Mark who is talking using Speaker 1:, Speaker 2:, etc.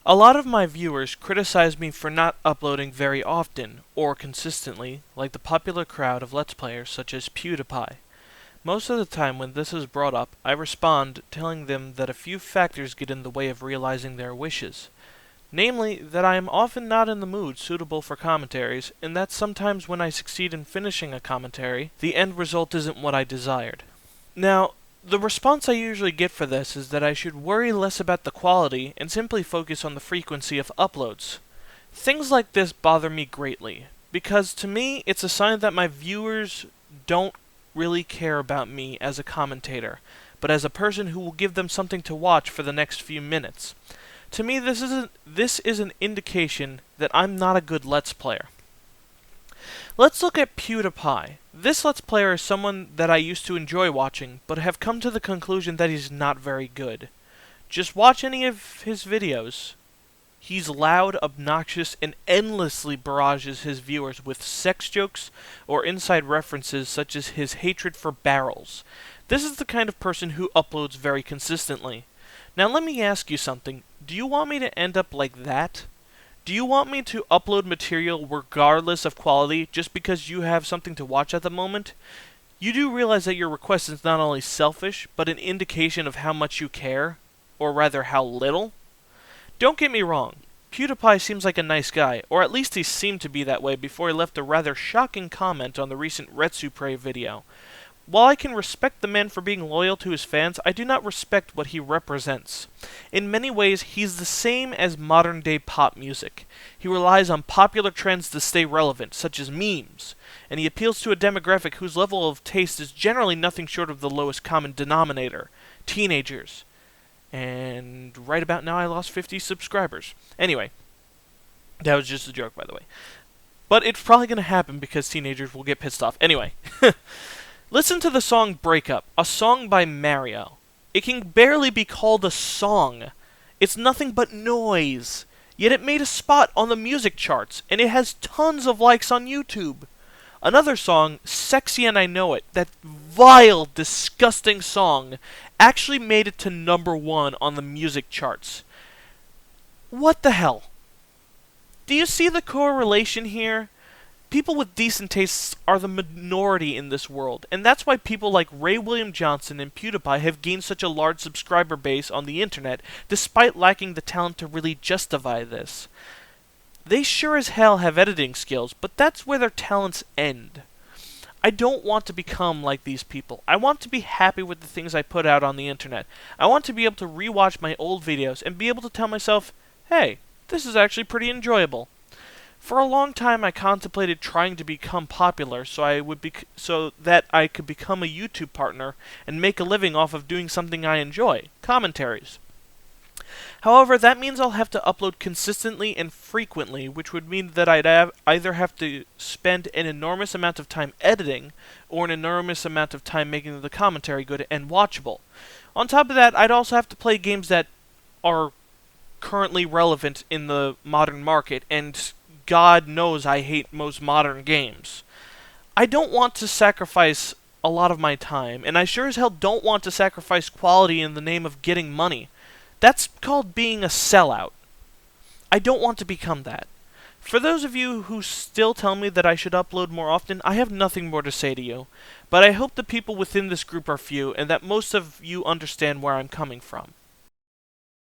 Speaker 1: A lot of my viewers criticize me for not uploading very often, or consistently, like the popular crowd of Let's Players such as PewDiePie. Most of the time when this is brought up, I respond telling them that a few factors get in the way of realizing their wishes. Namely, that I am often not in the mood suitable for commentaries, and that sometimes when I succeed in finishing a commentary, the end result isn't what I desired. Now, the response I usually get for this is that I should worry less about the quality and simply focus on the frequency of uploads. Things like this bother me greatly, because to me it's a sign that my viewers don't really care about me as a commentator, but as a person who will give them something to watch for the next few minutes. To me, this is an indication that I'm not a good Let's Player. Let's look at PewDiePie. This Let's Player is someone that I used to enjoy watching, but have come to the conclusion that he's not very good. Just watch any of his videos. He's loud, obnoxious, and endlessly barrages his viewers with sex jokes or inside references such as his hatred for barrels. This is the kind of person who uploads very consistently. Now let me ask you something. Do you want me to end up like that? Do you want me to upload material regardless of quality just because you have something to watch at the moment? You do realize that your request is not only selfish, but an indication of how much you care, or rather how little? Don't get me wrong, PewDiePie seems like a nice guy, or at least he seemed to be that way before he left a rather shocking comment on the recent Retsupre video. While I can respect the man for being loyal to his fans, I do not respect what he represents. In many ways, he's the same as modern-day pop music. He relies on popular trends to stay relevant, such as memes, and he appeals to a demographic whose level of taste is generally nothing short of the lowest common denominator: teenagers. And right about now I lost 50 subscribers. Anyway, that was just a joke, by the way. But it's probably going to happen because teenagers will get pissed off. Anyway. Listen to the song Breakup, a song by Mario. It can barely be called a song. It's nothing but noise. Yet it made a spot on the music charts, and it has tons of likes on YouTube. Another song, Sexy and I Know It, that vile, disgusting song, actually made it to #1 on the music charts. What the hell? Do you see the correlation here? People with decent tastes are the minority in this world, and that's why people like Ray William Johnson and PewDiePie have gained such a large subscriber base on the internet, despite lacking the talent to really justify this. They sure as hell have editing skills, but that's where their talents end. I don't want to become like these people. I want to be happy with the things I put out on the internet. I want to be able to rewatch my old videos and be able to tell myself, hey, this is actually pretty enjoyable. For a long time, I contemplated trying to become popular so that I could become a YouTube partner and make a living off of doing something I enjoy, commentaries. However, that means I'll have to upload consistently and frequently, which would mean that I'd either have to spend an enormous amount of time editing, or an enormous amount of time making the commentary good and watchable. On top of that, I'd also have to play games that are currently relevant in the modern market, and God knows I hate most modern games. I don't want to sacrifice a lot of my time, and I sure as hell don't want to sacrifice quality in the name of getting money. That's called being a sellout. I don't want to become that. For those of you who still tell me that I should upload more often, I have nothing more to say to you, but I hope the people within this group are few, and that most of you understand where I'm coming from.